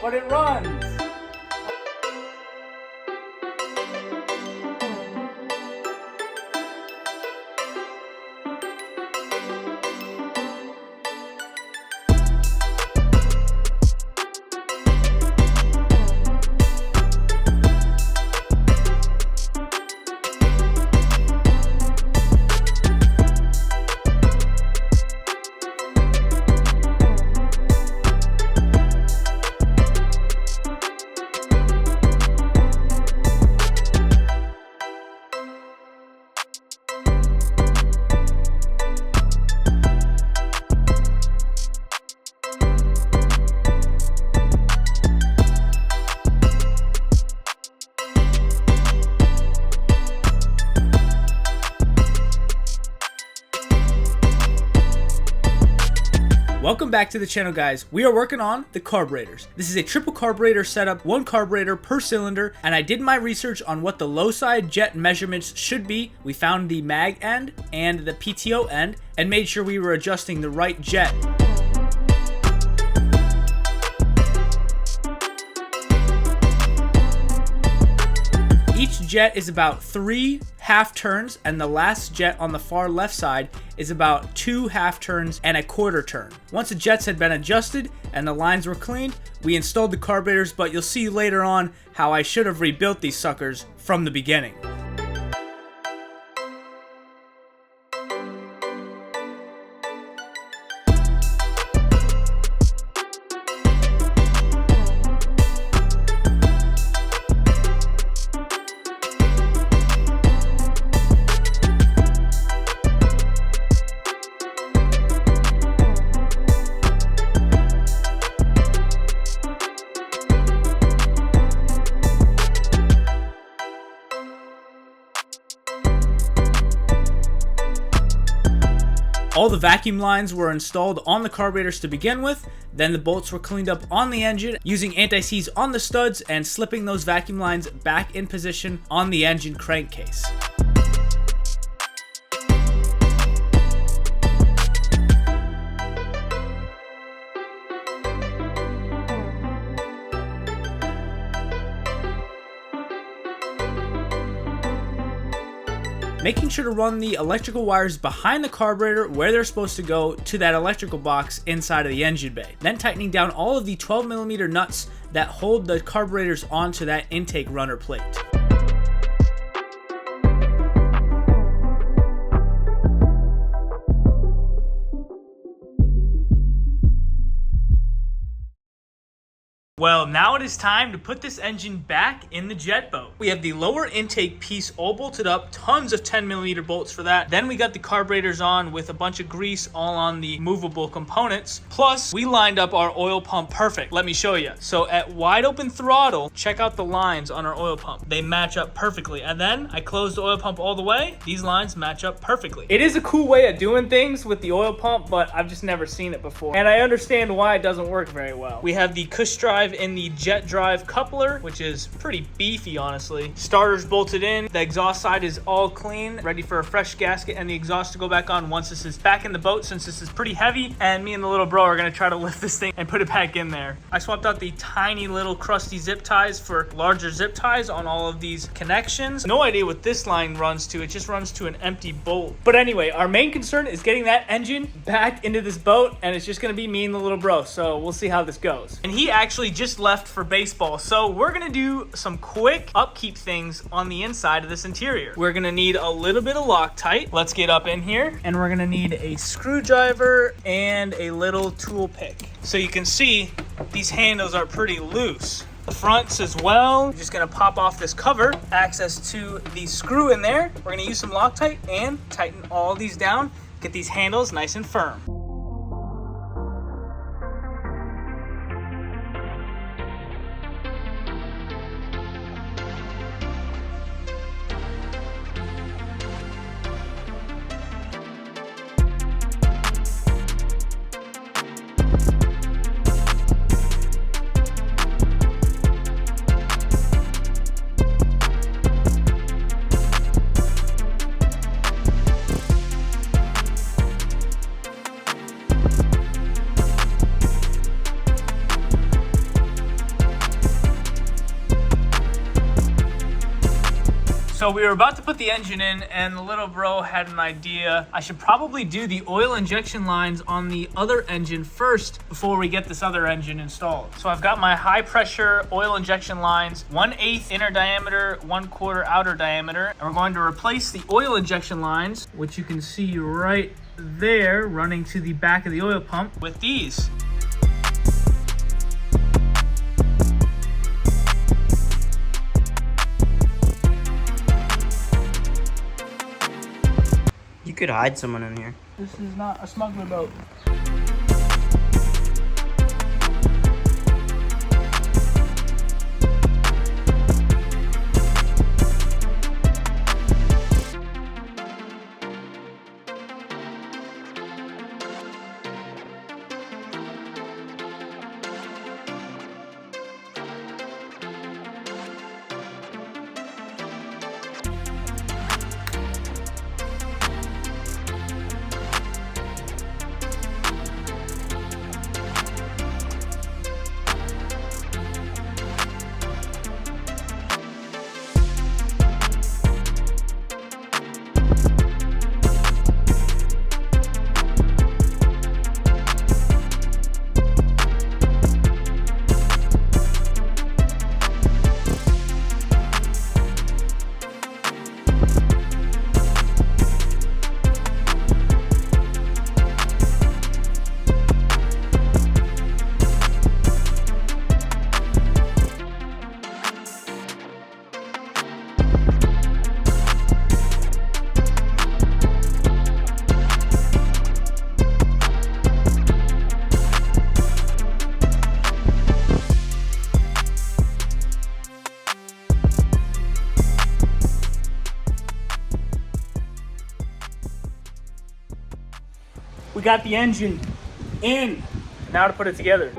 but it runs. Welcome back to the channel, guys. We are working on the carburetors. This is a triple carburetor setup, one carburetor per cylinder, and I did my research on what the low side jet measurements should be. We found the mag end and the PTO end and made sure we were adjusting the right jet. Each jet is about 3 half turns, and the last jet on the far left side is about 2 half turns and a quarter turn. Once the jets had been adjusted and the lines were cleaned, we installed the carburetors, but you'll see later on how I should have rebuilt these suckers from the beginning. All the vacuum lines were installed on the carburetors to begin with, then the bolts were cleaned up on the engine using anti-seize on the studs and slipping those vacuum lines back in position on the engine crankcase. Making sure to run the electrical wires behind the carburetor where they're supposed to go to that electrical box inside of the engine bay. Then tightening down all of the 12mm nuts that hold the carburetors onto that intake runner plate. Well, now it is time to put this engine back in the jet boat. We have the lower intake piece all bolted up, tons of 10mm bolts for that. Then we got the carburetors on with a bunch of grease all on the movable components. Plus, we lined up our oil pump perfect. Let me show you. So at wide open throttle, check out the lines on our oil pump. They match up perfectly. And then I closed the oil pump all the way. These lines match up perfectly. It is a cool way of doing things with the oil pump, but I've just never seen it before. And I understand why it doesn't work very well. We have the cush drive in the jet drive coupler, which is pretty beefy, honestly. Starter's bolted in. The exhaust side is all clean, ready for a fresh gasket and the exhaust to go back on once this is back in the boat, since this is pretty heavy, and me and the little bro are gonna try to lift this thing and put it back in there. I swapped out the tiny little crusty zip ties for larger zip ties on all of these connections. No idea what this line runs to. It just runs to an empty bolt. But anyway, our main concern is getting that engine back into this boat, and it's just gonna be me and the little bro, so we'll see how this goes. And he actually just left for baseball, so we're gonna do some quick upkeep things on the inside of this interior. We're gonna need a little bit of Loctite. Let's get up in here, and we're gonna need a screwdriver and a little tool pick. So you can see these handles are pretty loose. The fronts as well. We're just gonna pop off this cover, access to the screw in there. We're gonna use some Loctite and tighten all these down, get these handles nice and firm. So we were about to put the engine in and the little bro had an idea. I should probably do the oil injection lines on the other engine first before we get this other engine installed. So I've got my high pressure oil injection lines, 1/8 inner diameter, 1/4 outer diameter. And we're going to replace the oil injection lines, which you can see right there running to the back of the oil pump, with these. You could hide someone in here. This is not a smuggler boat. We got the engine in. Now to put it together.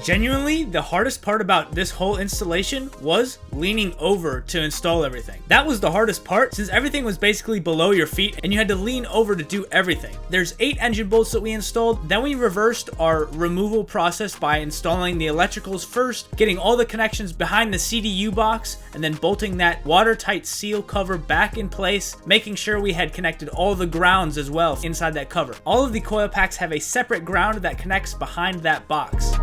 Genuinely, the hardest part about this whole installation was leaning over to install everything. That was the hardest part, since everything was basically below your feet and you had to lean over to do everything. There's 8 engine bolts that we installed. Then we reversed our removal process by installing the electricals first, getting all the connections behind the CDU box, and then bolting that watertight seal cover back in place, making sure we had connected all the grounds as well inside that cover. All of the coil packs have a separate ground that connects behind that box.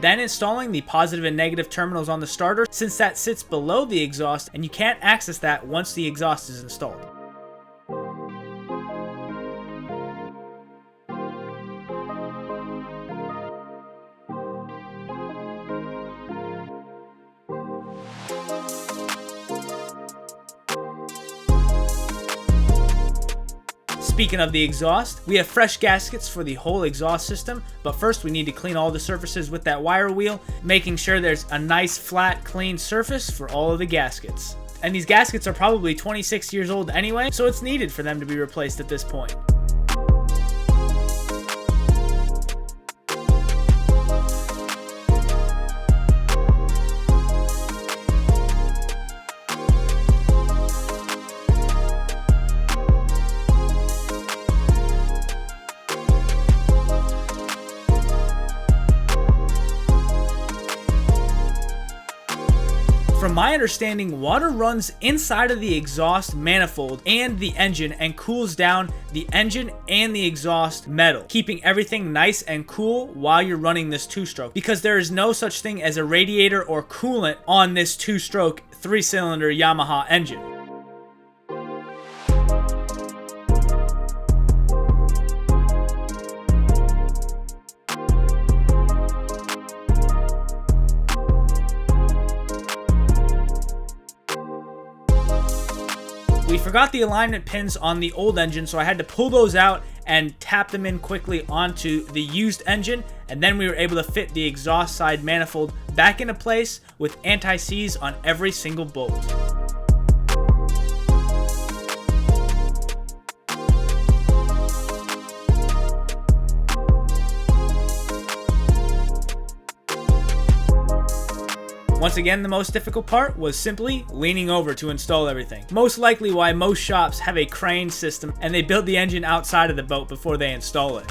Then installing the positive and negative terminals on the starter, since that sits below the exhaust and you can't access that once the exhaust is installed. Speaking of the exhaust, we have fresh gaskets for the whole exhaust system, but first we need to clean all the surfaces with that wire wheel, making sure there's a nice flat clean surface for all of the gaskets. And these gaskets are probably 26 years old anyway, so it's needed for them to be replaced at this point. From my understanding, water runs inside of the exhaust manifold and the engine and cools down the engine and the exhaust metal, keeping everything nice and cool while you're running this 2-stroke, because there is no such thing as a radiator or coolant on this 2-stroke 3-cylinder Yamaha engine. forgot the alignment pins on the old engine, so I had to pull those out and tap them in quickly onto the used engine, and then we were able to fit the exhaust side manifold back into place with anti-seize on every single bolt. Once again, the most difficult part was simply leaning over to install everything. Most likely why most shops have a crane system and they build the engine outside of the boat before they install it.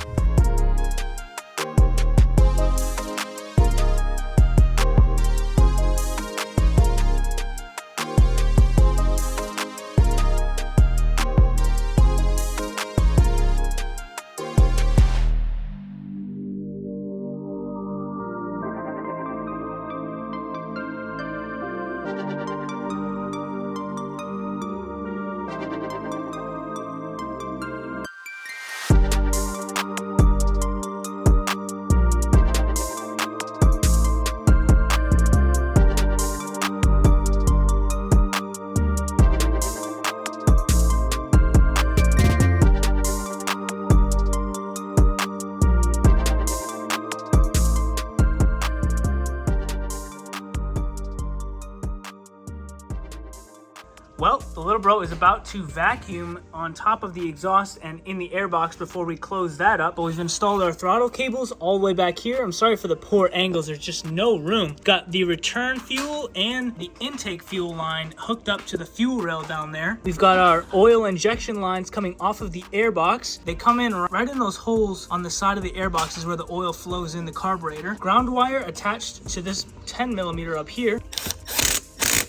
Well, the little bro is about to vacuum on top of the exhaust and in the airbox before we close that up. But we've installed our throttle cables all the way back here. I'm sorry for the poor angles, there's just no room. Got the return fuel and the intake fuel line hooked up to the fuel rail down there. We've got our oil injection lines coming off of the airbox. They come in right in those holes on the side of the airbox is where the oil flows in the carburetor. Ground wire attached to this 10mm up here.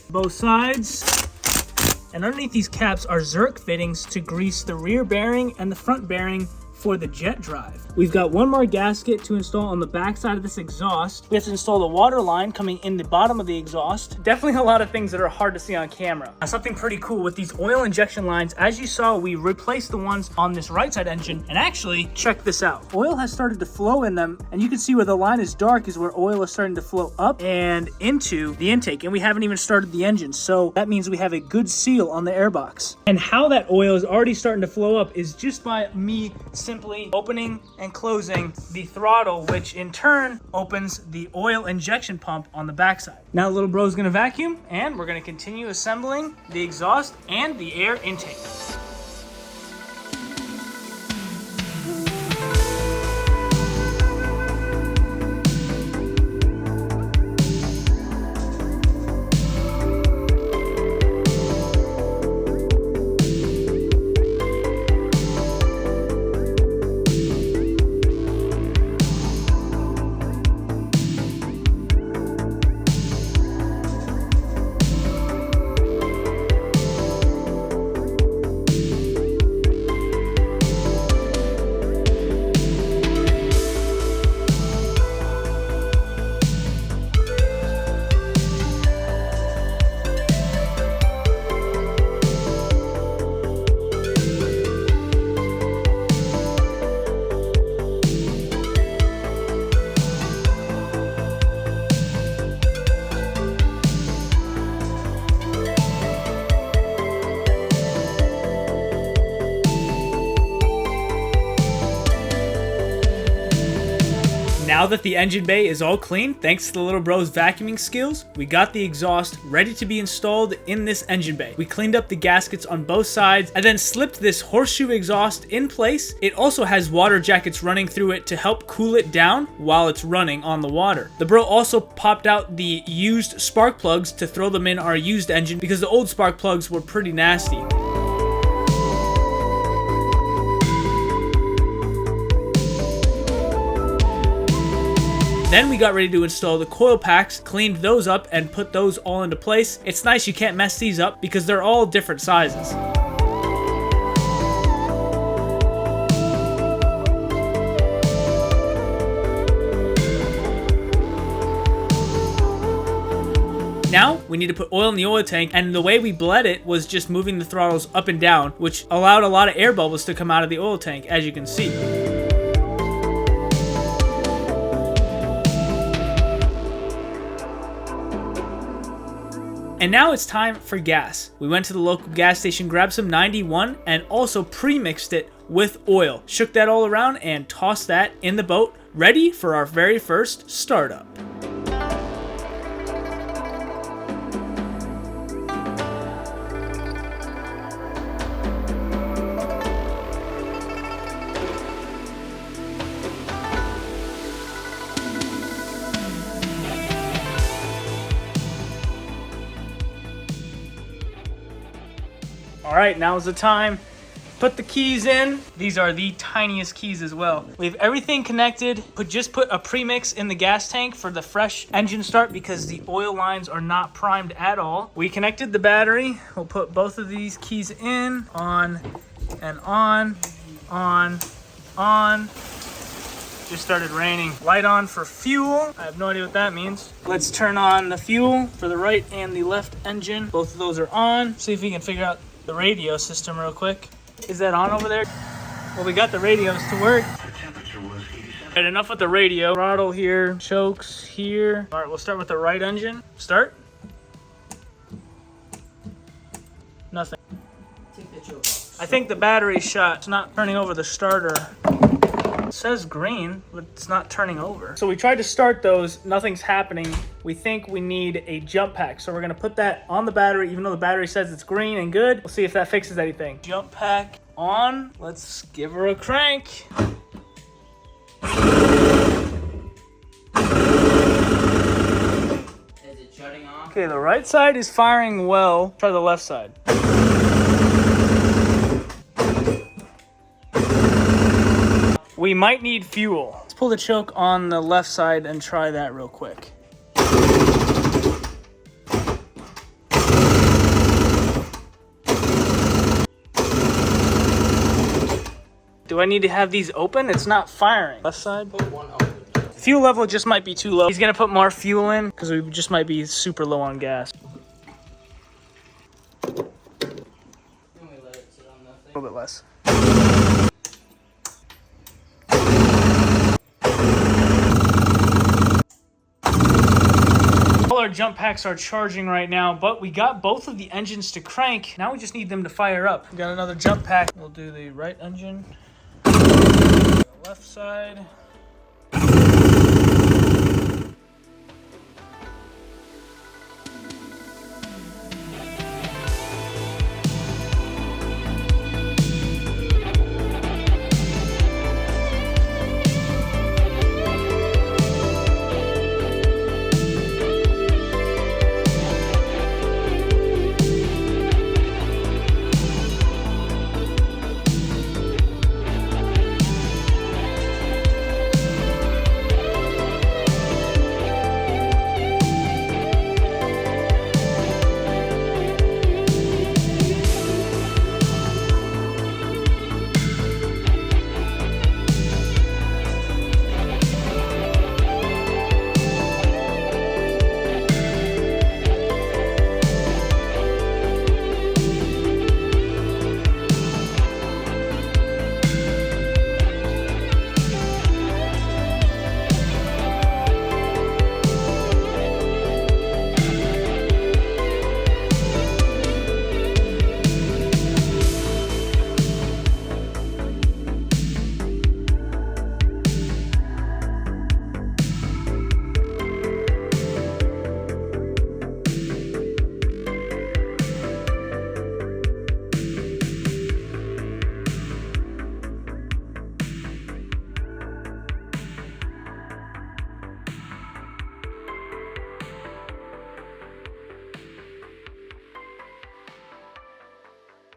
Both sides. And underneath these caps are Zerk fittings to grease the rear bearing and the front bearing for the jet drive. We've got one more gasket to install on the back side of this exhaust. We have to install the water line coming in the bottom of the exhaust. Definitely a lot of things that are hard to see on camera. Now, something pretty cool with these oil injection lines, as you saw, we replaced the ones on this right side engine, and actually, check this out. Oil has started to flow in them, and you can see where the line is dark is where oil is starting to flow up and into the intake, and we haven't even started the engine, so that means we have a good seal on the airbox. And how that oil is already starting to flow up is just by me simply opening and closing the throttle, which in turn opens the oil injection pump on the backside. Now little bro's gonna vacuum, and we're gonna continue assembling the exhaust and the air intake. Now that the engine bay is all clean, thanks to the little bro's vacuuming skills, we got the exhaust ready to be installed in this engine bay. We cleaned up the gaskets on both sides and then slipped this horseshoe exhaust in place. It also has water jackets running through it to help cool it down while it's running on the water. The bro also popped out the used spark plugs to throw them in our used engine because the old spark plugs were pretty nasty. Then we got ready to install the coil packs, cleaned those up, and put those all into place. It's nice you can't mess these up because they're all different sizes. Now, we need to put oil in the oil tank, and the way we bled it was just moving the throttles up and down, which allowed a lot of air bubbles to come out of the oil tank, as you can see. And now it's time for gas. We went to the local gas station, grabbed some 91, and also pre-mixed it with oil. Shook that all around and tossed that in the boat, ready for our very first startup. All right, now's the time. Put the keys in. These are the tiniest keys as well. We have everything connected. Just put a premix in the gas tank for the fresh engine start because the oil lines are not primed at all. We connected the battery. We'll put both of these keys in, on and on, on. Just started raining. Light on for fuel. I have no idea what that means. Let's turn on the fuel for the right and the left engine. Both of those are on. See if we can figure out the radio system real quick. Is that on over there? Well, we got the radios to work. All right, enough with the radio. Throttle here, chokes here. All right, we'll start with the right engine. Start. Nothing. I think the battery's shot. It's not turning over the starter. It says green, but it's not turning over. So we tried to start those, nothing's happening. We think we need a jump pack. So we're gonna put that on the battery, even though the battery says it's green and good. We'll see if that fixes anything. Jump pack on. Let's give her a crank. Is it shutting off? Okay, the right side is firing well. Try the left side. We might need fuel. Let's pull the choke on the left side and try that real quick. Do I need to have these open? It's not firing. Left side. Put one open. Fuel level just might be too low. He's gonna put more fuel in because we just might be super low on gas. Can we let it sit on nothing? A little bit less. All our jump packs are charging right now, but we got both of the engines to crank. Now we just need them to fire up. We got another jump pack. We'll do the right engine. The left side.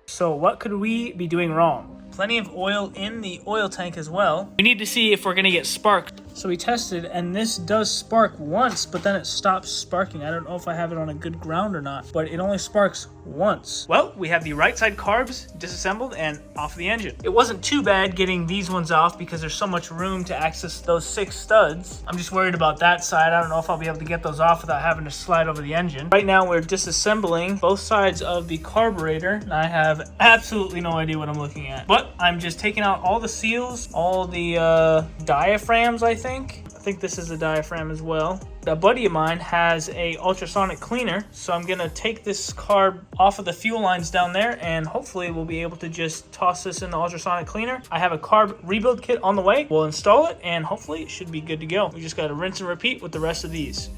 So what could we be doing wrong? Plenty of oil in the oil tank as well. We need to see if we're gonna get sparked. So we tested, and this does spark once, but then it stops sparking. I don't know if I have it on a good ground or not, but it only sparks once. Well, we have the right side carbs disassembled and off the engine. It wasn't too bad getting these ones off because there's so much room to access those 6 studs. I'm just worried about that side. I don't know if I'll be able to get those off without having to slide over the engine. Right now, we're disassembling both sides of the carburetor, and I have absolutely no idea what I'm looking at. But I'm just taking out all the seals, all the diaphragms, I think. think this is a diaphragm as well. A buddy of mine has a ultrasonic cleaner, so I'm gonna take this carb off of the fuel lines down there, and hopefully we'll be able to just toss this in the ultrasonic cleaner. I have a carb rebuild kit on the way. We'll install it, and hopefully it should be good to go. We just gotta rinse and repeat with the rest of these.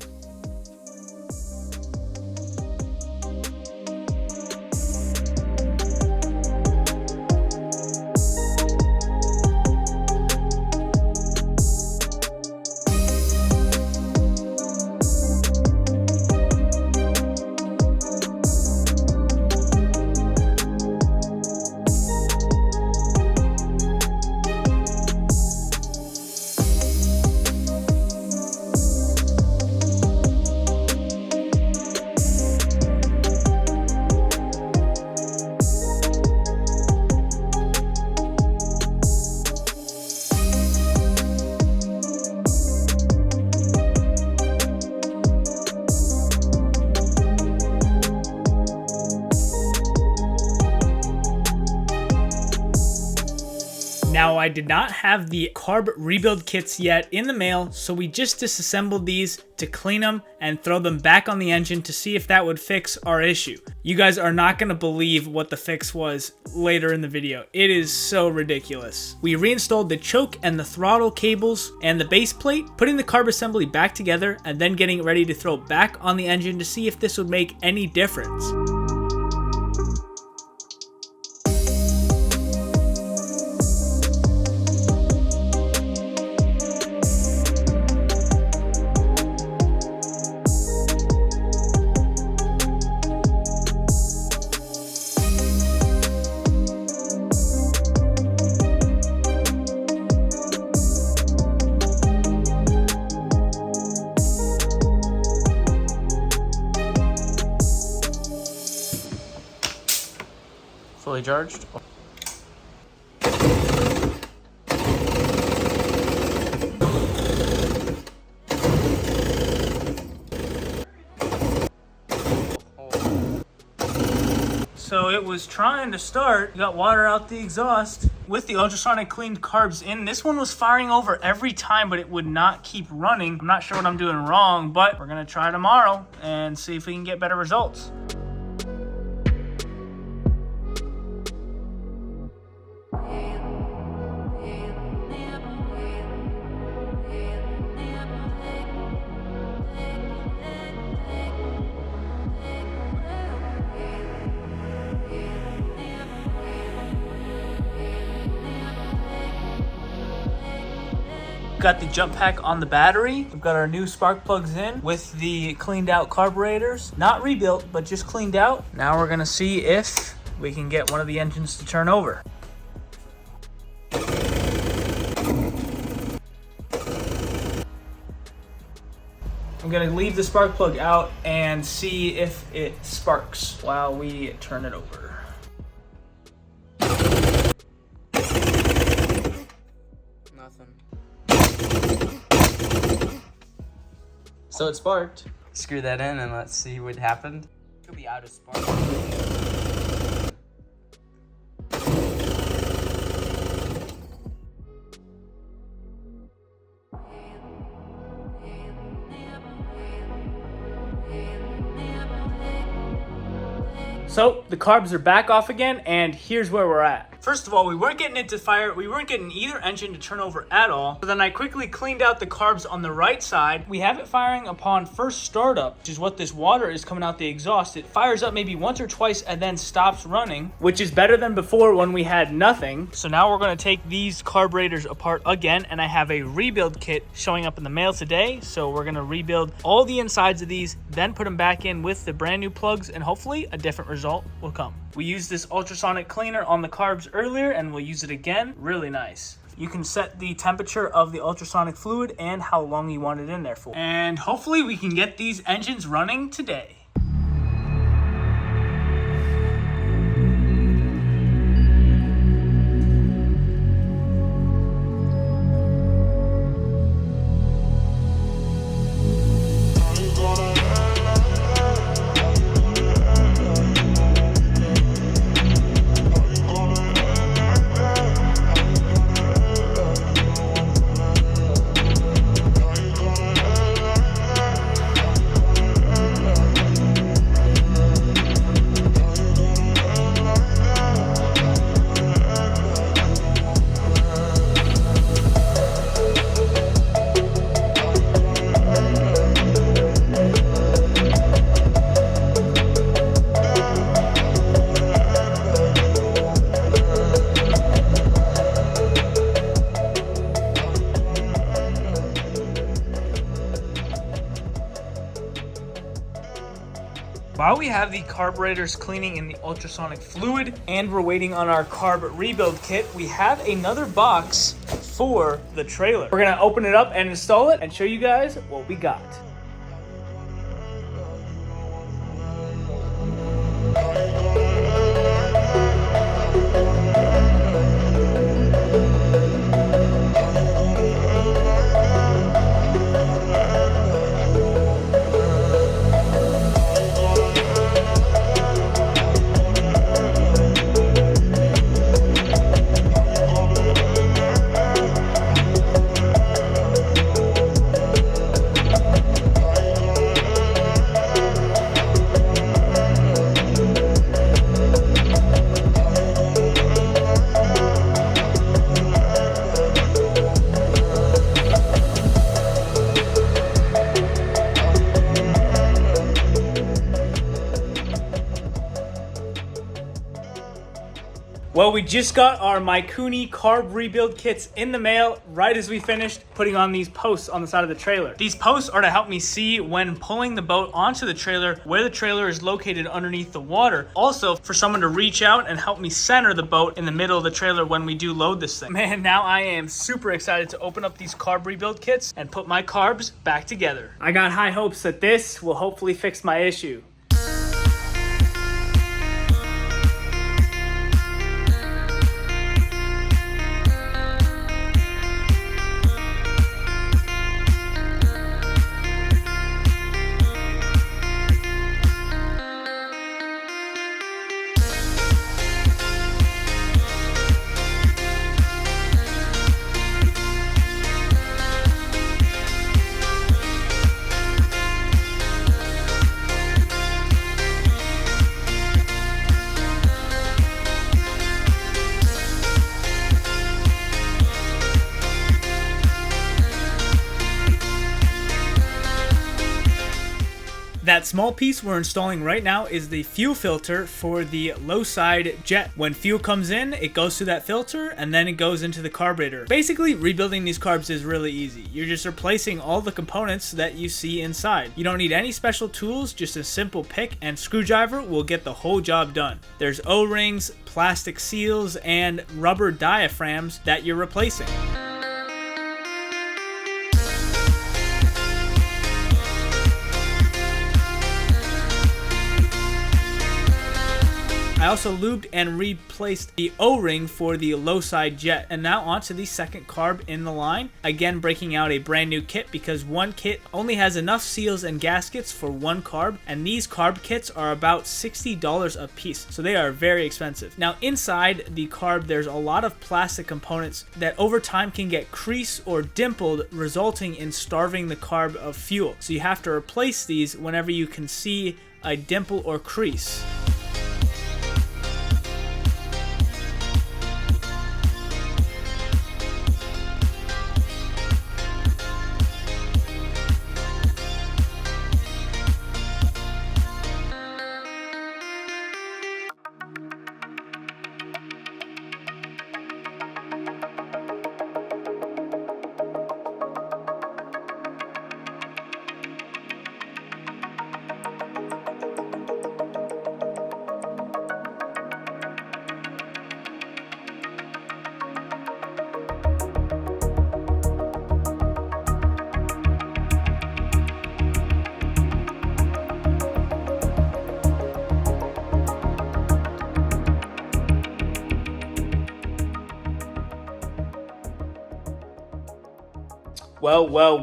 Now, I did not have the carb rebuild kits yet in the mail, so we just disassembled these to clean them and throw them back on the engine to see if that would fix our issue. You guys are not going to believe what the fix was later in the video. It is so ridiculous. We reinstalled the choke and the throttle cables and the base plate, putting the carb assembly back together and then getting it ready to throw back on the engine to see if this would make any difference. Fully charged. So it was trying to start, got water out the exhaust with the ultrasonic cleaned carbs in. This one was firing over every time, but it would not keep running. I'm not sure what I'm doing wrong, but we're gonna try tomorrow and see if we can get better results. Got the jump pack on the battery. We've got our new spark plugs in with the cleaned out carburetors. Not rebuilt, but just cleaned out. Now we're gonna see if we can get one of the engines to turn over. I'm gonna leave the spark plug out and see if it sparks while we turn it over. Nothing. So it sparked. Screw that in and let's see what happened. Could be out of spark. So the carbs are back off again, and here's where we're at. First of all, we weren't getting it to fire. We weren't getting either engine to turn over at all. So then I quickly cleaned out the carbs on the right side. We have it firing upon first startup, which is what this water is coming out the exhaust. It fires up maybe once or twice and then stops running, which is better than before when we had nothing. So now we're gonna take these carburetors apart again, and I have a rebuild kit showing up in the mail today. So we're gonna rebuild all the insides of these, then put them back in with the brand new plugs, and hopefully a different result will come. We used this ultrasonic cleaner on the carbs earlier, and we'll use it again. Really nice. You can set the temperature of the ultrasonic fluid and how long you want it in there for. And hopefully we can get these engines running today. While we have the carburetors cleaning in the ultrasonic fluid and we're waiting on our carb rebuild kit, we have another box for the trailer. We're gonna open it up and install it and show you guys what we got. Well, we just got our Mikuni carb rebuild kits in the mail right as we finished putting on these posts on the side of the trailer. These posts are to help me see when pulling the boat onto the trailer where the trailer is located underneath the water. Also, for someone to reach out and help me center the boat in the middle of the trailer when we do load this thing. Man, now I am super excited to open up these carb rebuild kits and put my carbs back together. I got high hopes that this will hopefully fix my issue. That small piece we're installing right now is the fuel filter for the low side jet. When fuel comes in, it goes through that filter and then it goes into the carburetor. Basically, rebuilding these carbs is really easy. You're just replacing all the components that you see inside. You don't need any special tools, just a simple pick and screwdriver will get the whole job done. There's O-rings, plastic seals, and rubber diaphragms that you're replacing. I also lubed and replaced the O-ring for the low side jet. And now onto the second carb in the line. Again, breaking out a brand new kit because one kit only has enough seals and gaskets for one carb. And these carb kits are about $60 a piece. So they are very expensive. Now inside the carb, there's a lot of plastic components that over time can get creased or dimpled, resulting in starving the carb of fuel. So you have to replace these whenever you can see a dimple or crease.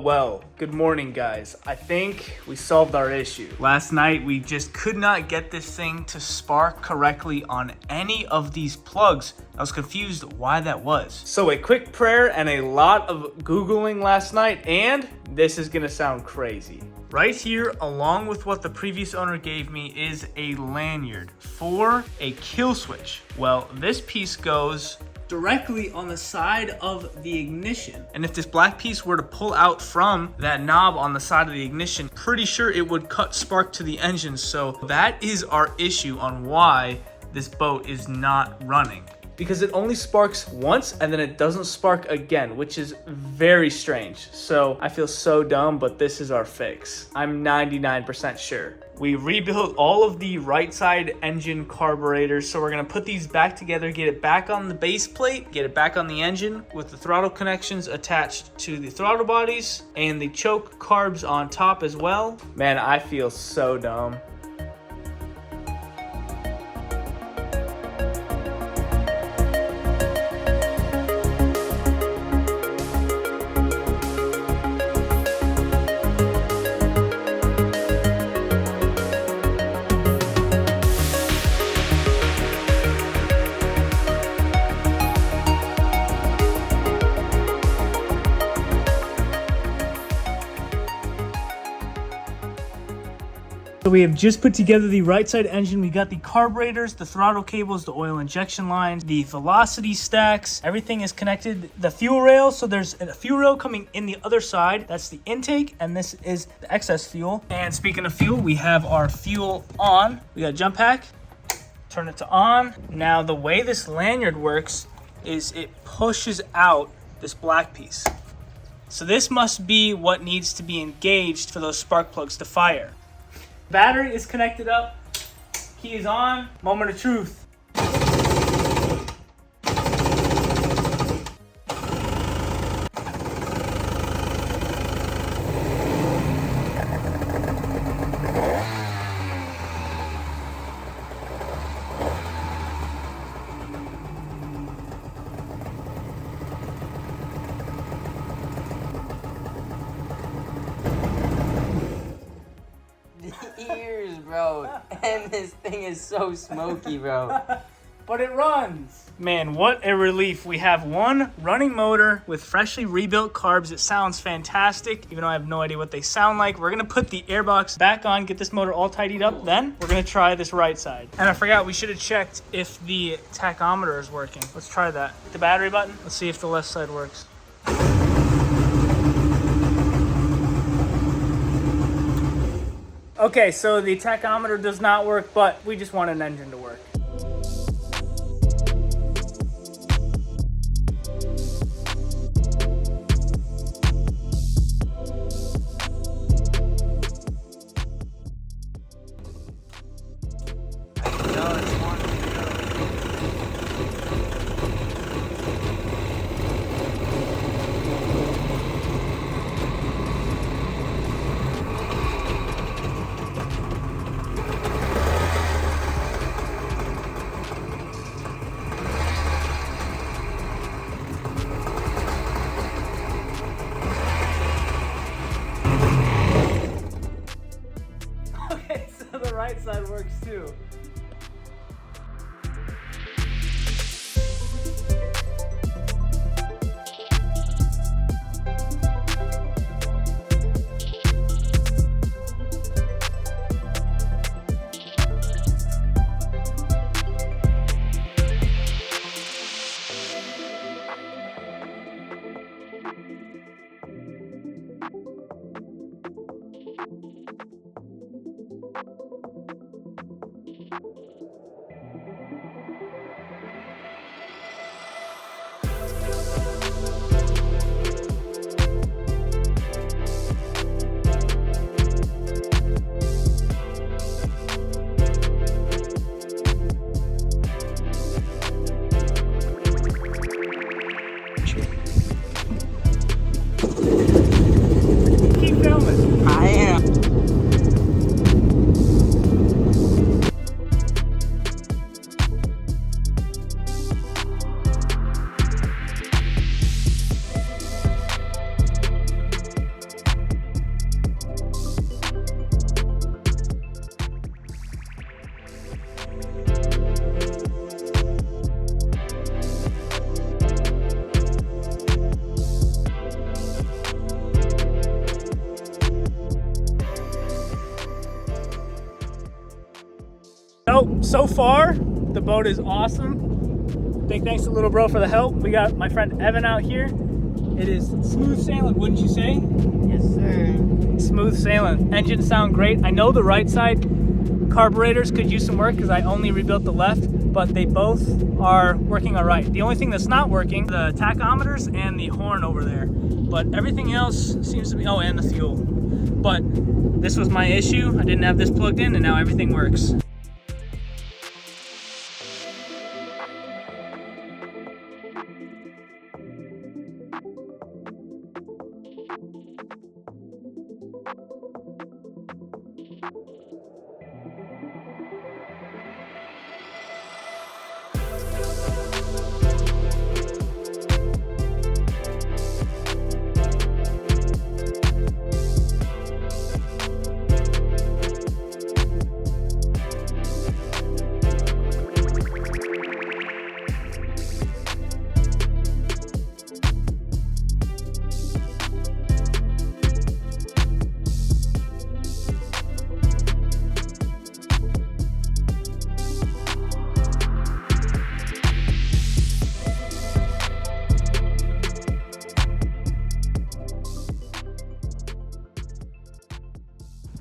Well. Good morning, guys. I think we solved our issue. Last night, we just could not get this thing to spark correctly on any of these plugs. I was confused why that was. So a quick prayer and a lot of Googling last night, and this is gonna sound crazy. Right here, along with what the previous owner gave me, is a lanyard for a kill switch. Well, this piece goes directly on the side of the ignition. And if this black piece were to pull out from that knob on the side of the ignition, pretty sure it would cut spark to the engine. So that is our issue on why this boat is not running. because it only sparks once and then it doesn't spark again, which is very strange. So I feel so dumb, but this is our fix. I'm 99% sure. We rebuilt all of the right side engine carburetors, so we're gonna put these back together, get it back on the base plate, get it back on the engine with the throttle connections attached to the throttle bodies and the choke carbs on top as well. Man, I feel so dumb. So we have just put together the right side engine. We got the carburetors, the throttle cables, the oil injection lines, the velocity stacks. Everything is connected. The fuel rail, so there's a fuel rail coming in the other side. That's the intake, and this is the excess fuel. And speaking of fuel, we have our fuel on. We got a jump pack. Turn it to on. Now the way this lanyard works is it pushes out this black piece. So this must be what needs to be engaged for those spark plugs to fire. Battery is connected up, key is on, moment of truth. Ears, bro. And this thing is so smoky, bro. But it runs. Man, what a relief. We have one running motor with freshly rebuilt carbs. It sounds fantastic, even though I have no idea what they sound like. We're gonna put the AIRBOX back on, get this motor all tidied up. Then we're gonna try this right side. And I forgot, we should have checked if the tachometer is working. Let's try that. The battery button. Let's see if the left side works. Okay, so the tachometer does not work, but we just want an engine to work. The right side works too. So far, the boat is awesome. Big thanks to little bro for the help. We got my friend Evan out here. It is smooth sailing, wouldn't you say? Yes, sir. Smooth sailing. Engines sound great. I know the right side carburetors could use some work because I only rebuilt the left, but they both are working all right. The only thing that's not working, the tachometers and the horn over there, but everything else seems to be, oh, and the fuel. But this was my issue. I didn't have this plugged in, and now everything works.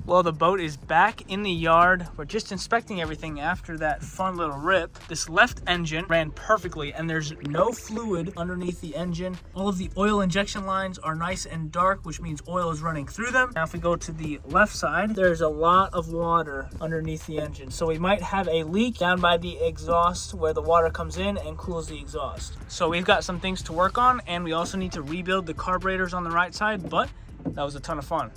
Well, the boat is back in the yard. We're just inspecting everything after that fun little rip. This left engine ran perfectly, and there's no fluid underneath the engine. All of the oil injection lines are nice and dark, which means oil is running through them. Now, if we go to the left side, there's a lot of water underneath the engine. So we might have a leak down by the exhaust where the water comes in and cools the exhaust. So we've got some things to work on, and we also need to rebuild the carburetors on the right side, but that was a ton of fun.